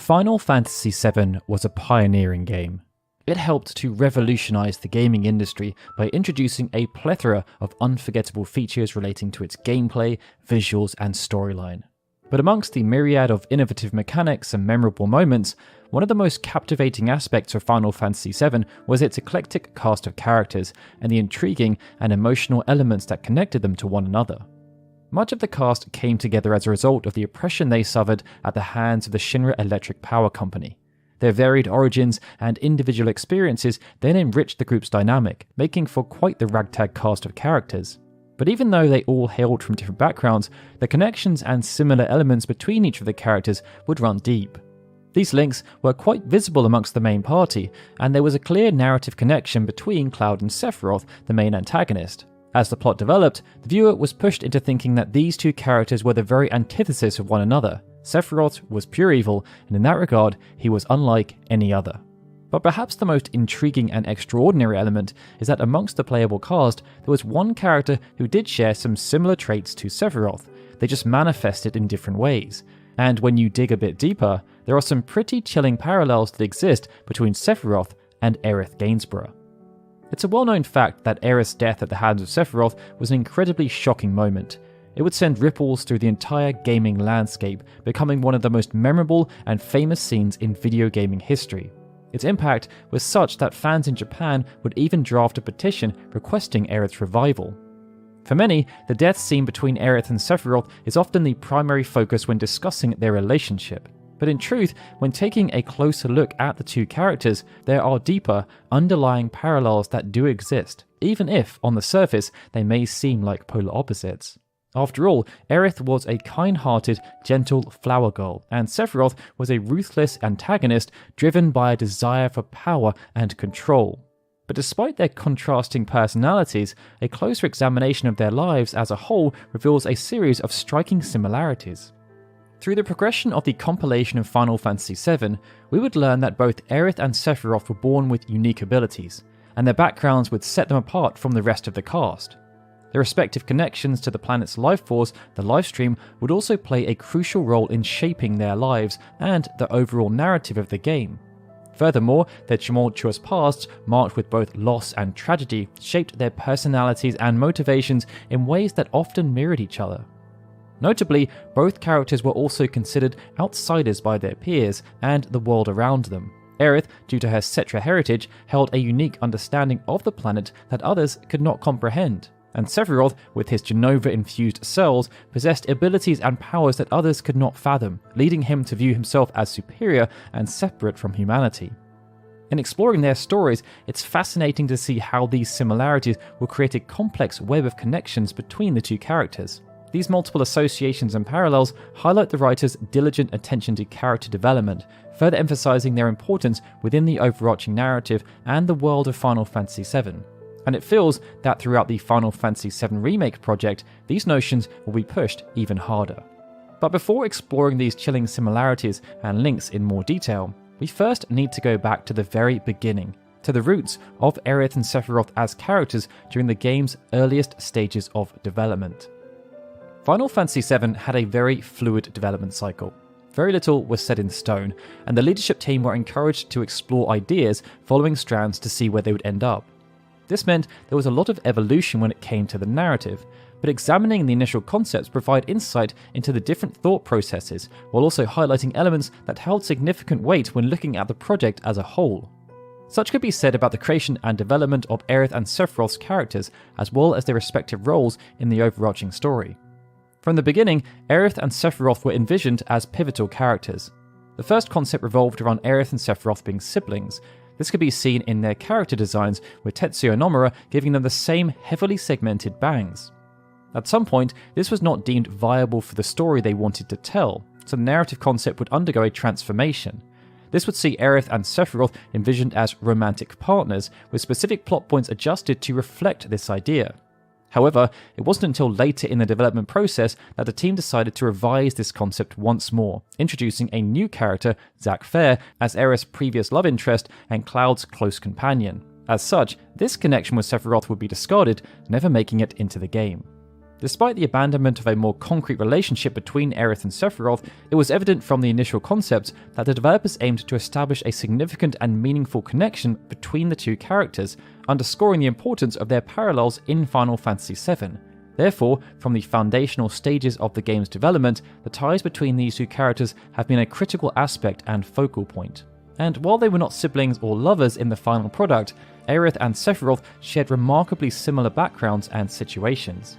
Final Fantasy VII was a pioneering game. It helped to revolutionize the gaming industry by introducing a plethora of unforgettable features relating to its gameplay, visuals, and storyline. But amongst the myriad of innovative mechanics and memorable moments, one of the most captivating aspects of Final Fantasy VII was its eclectic cast of characters and the intriguing and emotional elements that connected them to one another. Much of the cast came together as a result of the oppression they suffered at the hands of the Shinra Electric Power Company. Their varied origins and individual experiences then enriched the group's dynamic, making for quite the ragtag cast of characters. But even though they all hailed from different backgrounds, the connections and similar elements between each of the characters would run deep. These links were quite visible amongst the main party, and there was a clear narrative connection between Cloud and Sephiroth, the main antagonist. As the plot developed, the viewer was pushed into thinking that these two characters were the very antithesis of one another. Sephiroth was pure evil, and in that regard, he was unlike any other. But perhaps the most intriguing and extraordinary element is that amongst the playable cast, there was one character who did share some similar traits to Sephiroth. They just manifested in different ways. And when you dig a bit deeper, there are some pretty chilling parallels that exist between Sephiroth and Aerith Gainsborough. It's a well-known fact that Aerith's death at the hands of Sephiroth was an incredibly shocking moment. It would send ripples through the entire gaming landscape, becoming one of the most memorable and famous scenes in video gaming history. Its impact was such that fans in Japan would even draft a petition requesting Aerith's revival. For many, the death scene between Aerith and Sephiroth is often the primary focus when discussing their relationship. But in truth, when taking a closer look at the two characters, there are deeper, underlying parallels that do exist, even if, on the surface, they may seem like polar opposites. After all, Aerith was a kind-hearted, gentle flower girl, and Sephiroth was a ruthless antagonist driven by a desire for power and control. But despite their contrasting personalities, a closer examination of their lives as a whole reveals a series of striking similarities. Through the progression of the compilation of Final Fantasy VII, we would learn that both Aerith and Sephiroth were born with unique abilities, and their backgrounds would set them apart from the rest of the cast. Their respective connections to the planet's life force, the lifestream, would also play a crucial role in shaping their lives and the overall narrative of the game. Furthermore, their tumultuous pasts, marked with both loss and tragedy, shaped their personalities and motivations in ways that often mirrored each other. Notably, both characters were also considered outsiders by their peers and the world around them. Aerith, due to her Cetra heritage, held a unique understanding of the planet that others could not comprehend, and Sephiroth, with his Genova-infused cells, possessed abilities and powers that others could not fathom, leading him to view himself as superior and separate from humanity. In exploring their stories, it's fascinating to see how these similarities will create a complex web of connections between the two characters. These multiple associations and parallels highlight the writer's diligent attention to character development, further emphasizing their importance within the overarching narrative and the world of Final Fantasy VII. And it feels that throughout the Final Fantasy VII Remake project, these notions will be pushed even harder. But before exploring these chilling similarities and links in more detail, we first need to go back to the very beginning, to the roots of Aerith and Sephiroth as characters during the game's earliest stages of development. Final Fantasy VII had a very fluid development cycle. Very little was set in stone, and the leadership team were encouraged to explore ideas following strands to see where they would end up. This meant there was a lot of evolution when it came to the narrative, but examining the initial concepts provide insight into the different thought processes, while also highlighting elements that held significant weight when looking at the project as a whole. Such could be said about the creation and development of Aerith and Sephiroth's characters, as well as their respective roles in the overarching story. From the beginning, Aerith and Sephiroth were envisioned as pivotal characters. The first concept revolved around Aerith and Sephiroth being siblings. This could be seen in their character designs, with Tetsuya Nomura giving them the same heavily segmented bangs. At some point, this was not deemed viable for the story they wanted to tell, so the narrative concept would undergo a transformation. This would see Aerith and Sephiroth envisioned as romantic partners, with specific plot points adjusted to reflect this idea. However, it wasn't until later in the development process that the team decided to revise this concept once more, introducing a new character, Zack Fair, as Aerith's previous love interest and Cloud's close companion. As such, this connection with Sephiroth would be discarded, never making it into the game. Despite the abandonment of a more concrete relationship between Aerith and Sephiroth, it was evident from the initial concept that the developers aimed to establish a significant and meaningful connection between the two characters, underscoring the importance of their parallels in Final Fantasy VII. Therefore, from the foundational stages of the game's development, the ties between these two characters have been a critical aspect and focal point. And while they were not siblings or lovers in the final product, Aerith and Sephiroth shared remarkably similar backgrounds and situations.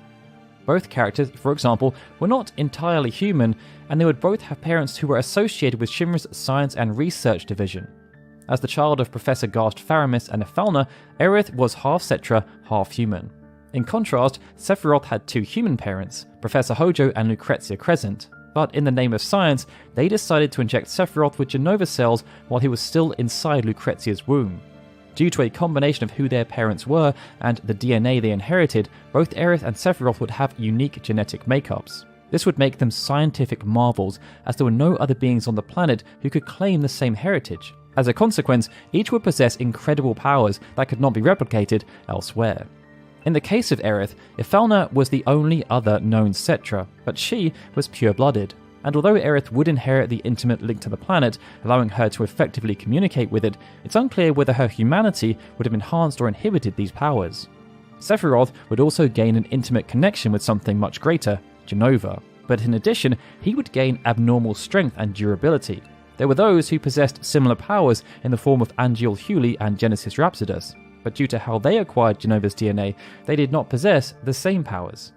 Both characters, for example, were not entirely human, and they would both have parents who were associated with Shinra's science and research division. As the child of Professor Gast Faramis and Ephalna, Aerith was half Cetra, half human. In contrast, Sephiroth had two human parents, Professor Hojo and Lucrezia Crescent, but in the name of science, they decided to inject Sephiroth with Genova cells while he was still inside Lucrezia's womb. Due to a combination of who their parents were and the DNA they inherited, both Aerith and Sephiroth would have unique genetic makeups. This would make them scientific marvels, as there were no other beings on the planet who could claim the same heritage. As a consequence, each would possess incredible powers that could not be replicated elsewhere. In the case of Aerith, Ephalna was the only other known Cetra, but she was pure-blooded. And although Aerith would inherit the intimate link to the planet, allowing her to effectively communicate with it, it's unclear whether her humanity would have enhanced or inhibited these powers. Sephiroth would also gain an intimate connection with something much greater, Genova, but in addition, he would gain abnormal strength and durability. There were those who possessed similar powers in the form of Angeal Huli and Genesis Rhapsodus, but due to how they acquired Genova's DNA, they did not possess the same powers.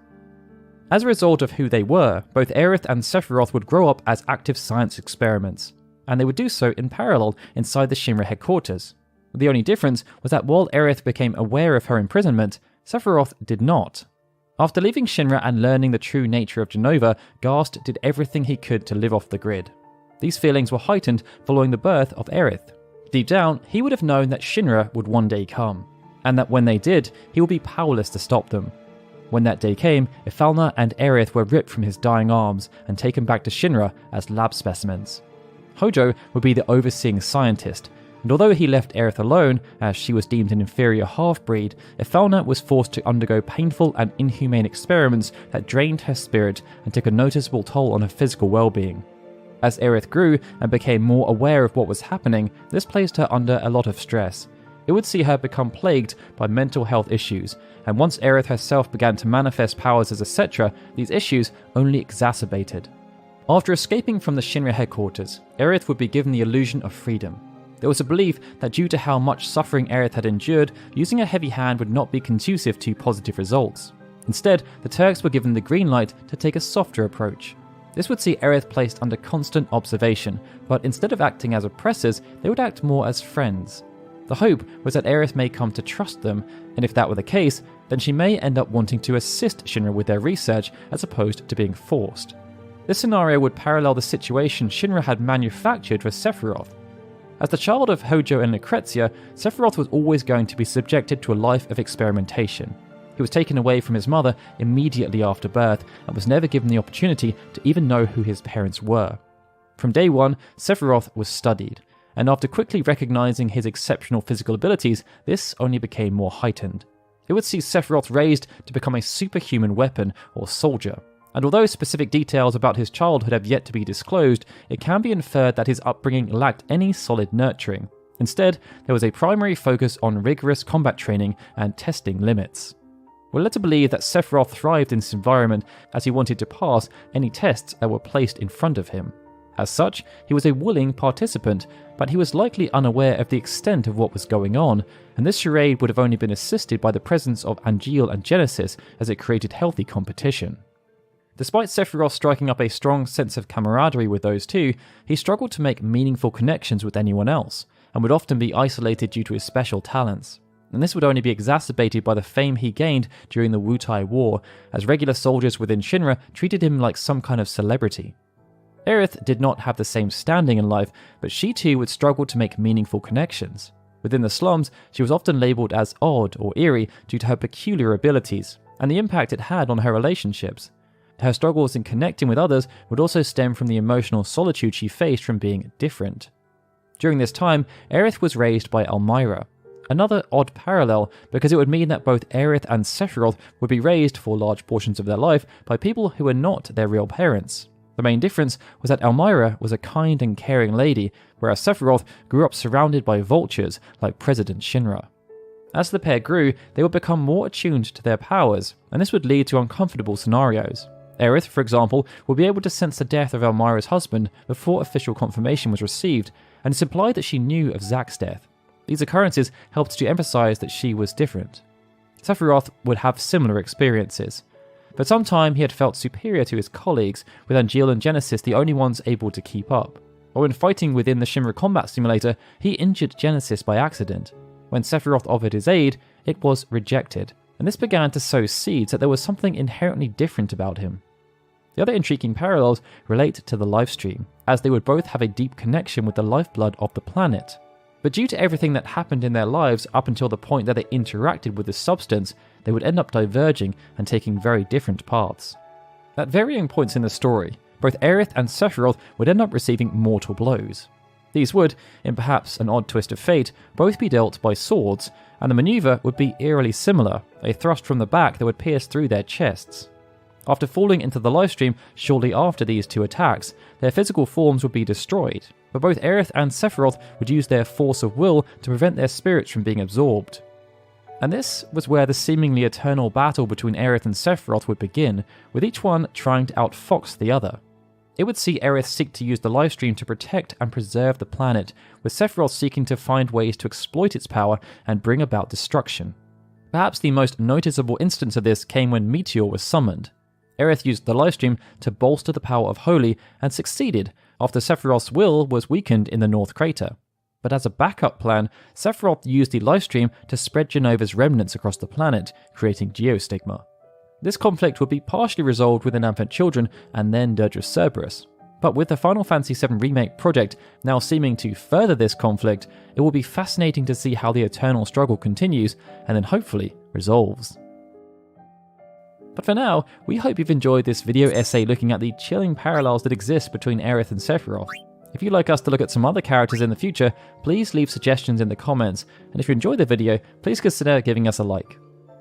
As a result of who they were, both Aerith and Sephiroth would grow up as active science experiments, and they would do so in parallel inside the Shinra headquarters. The only difference was that while Aerith became aware of her imprisonment, Sephiroth did not. After leaving Shinra and learning the true nature of Genova, Gast did everything he could to live off the grid. These feelings were heightened following the birth of Aerith. Deep down, he would have known that Shinra would one day come, and that when they did, he would be powerless to stop them. When that day came, Ephalna and Aerith were ripped from his dying arms and taken back to Shinra as lab specimens. Hojo would be the overseeing scientist, and although he left Aerith alone, as she was deemed an inferior half-breed, Ephalna was forced to undergo painful and inhumane experiments that drained her spirit and took a noticeable toll on her physical well-being. As Aerith grew and became more aware of what was happening, this placed her under a lot of stress. It would see her become plagued by mental health issues, and once Aerith herself began to manifest powers as a Cetra, these issues only exacerbated. After escaping from the Shinra headquarters, Aerith would be given the illusion of freedom. There was a belief that due to how much suffering Aerith had endured, using a heavy hand would not be conducive to positive results. Instead, the Turks were given the green light to take a softer approach. This would see Aerith placed under constant observation, but instead of acting as oppressors, they would act more as friends. The hope was that Aerith may come to trust them, and if that were the case, then she may end up wanting to assist Shinra with their research as opposed to being forced. This scenario would parallel the situation Shinra had manufactured for Sephiroth. As the child of Hojo and Lucrezia, Sephiroth was always going to be subjected to a life of experimentation. He was taken away from his mother immediately after birth and was never given the opportunity to even know who his parents were. From day one, Sephiroth was studied, and after quickly recognizing his exceptional physical abilities, this only became more heightened. It would see Sephiroth raised to become a superhuman weapon or soldier, and although specific details about his childhood have yet to be disclosed, it can be inferred that his upbringing lacked any solid nurturing. Instead, there was a primary focus on rigorous combat training and testing limits. We're led to believe that Sephiroth thrived in this environment as he wanted to pass any tests that were placed in front of him. As such, he was a willing participant, but he was likely unaware of the extent of what was going on, and this charade would have only been assisted by the presence of Angeal and Genesis as it created healthy competition. Despite Sephiroth striking up a strong sense of camaraderie with those two, he struggled to make meaningful connections with anyone else, and would often be isolated due to his special talents. And this would only be exacerbated by the fame he gained during the Wutai War, as regular soldiers within Shinra treated him like some kind of celebrity. Aerith did not have the same standing in life, but she too would struggle to make meaningful connections. Within the slums, she was often labelled as odd or eerie due to her peculiar abilities, and the impact it had on her relationships. Her struggles in connecting with others would also stem from the emotional solitude she faced from being different. During this time, Aerith was raised by Elmyra. Another odd parallel, because it would mean that both Aerith and Sephiroth would be raised for large portions of their life by people who were not their real parents. The main difference was that Elmira was a kind and caring lady, whereas Sephiroth grew up surrounded by vultures like President Shinra. As the pair grew, they would become more attuned to their powers, and this would lead to uncomfortable scenarios. Aerith, for example, would be able to sense the death of Elmira's husband before official confirmation was received, and it's implied that she knew of Zack's death. These occurrences helped to emphasize that she was different. Sephiroth would have similar experiences. For some time, he had felt superior to his colleagues, with Angeal and Genesis the only ones able to keep up. But when fighting within the Shinra Combat Simulator, he injured Genesis by accident. When Sephiroth offered his aid, it was rejected, and this began to sow seeds that there was something inherently different about him. The other intriguing parallels relate to the lifestream, as they would both have a deep connection with the lifeblood of the planet. But due to everything that happened in their lives up until the point that they interacted with the substance, they would end up diverging and taking very different paths. At varying points in the story, both Aerith and Sephiroth would end up receiving mortal blows. These would, in perhaps an odd twist of fate, both be dealt by swords, and the maneuver would be eerily similar, a thrust from the back that would pierce through their chests. After falling into the livestream shortly after these two attacks, their physical forms would be destroyed, but both Aerith and Sephiroth would use their force of will to prevent their spirits from being absorbed. And this was where the seemingly eternal battle between Aerith and Sephiroth would begin, with each one trying to outfox the other. It would see Aerith seek to use the livestream to protect and preserve the planet, with Sephiroth seeking to find ways to exploit its power and bring about destruction. Perhaps the most noticeable instance of this came when Meteor was summoned. Aerith used the livestream to bolster the power of Holy and succeeded after Sephiroth's will was weakened in the North Crater. But as a backup plan, Sephiroth used the livestream to spread Genova's remnants across the planet, creating Geostigma. This conflict would be partially resolved with the Namphant children and then Dirge of Cerberus. But with the Final Fantasy VII Remake project now seeming to further this conflict, it will be fascinating to see how the eternal struggle continues and then hopefully resolves. But for now, we hope you've enjoyed this video essay looking at the chilling parallels that exist between Aerith and Sephiroth. If you'd like us to look at some other characters in the future, please leave suggestions in the comments, and if you enjoyed the video, please consider giving us a like.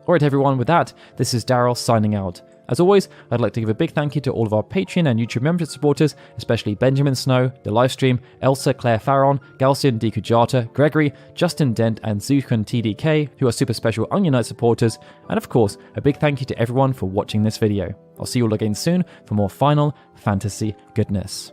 Alright everyone, with that, this is Daryl signing out. As always, I'd like to give a big thank you to all of our Patreon and YouTube membership supporters, especially Benjamin Snow, The Livestream, Elsa Claire Farron, Galcian Dikujata, Gregory, Justin Dent, and Zukan TDK, who are super special Onion Knight supporters, and of course, a big thank you to everyone for watching this video. I'll see you all again soon for more Final Fantasy goodness.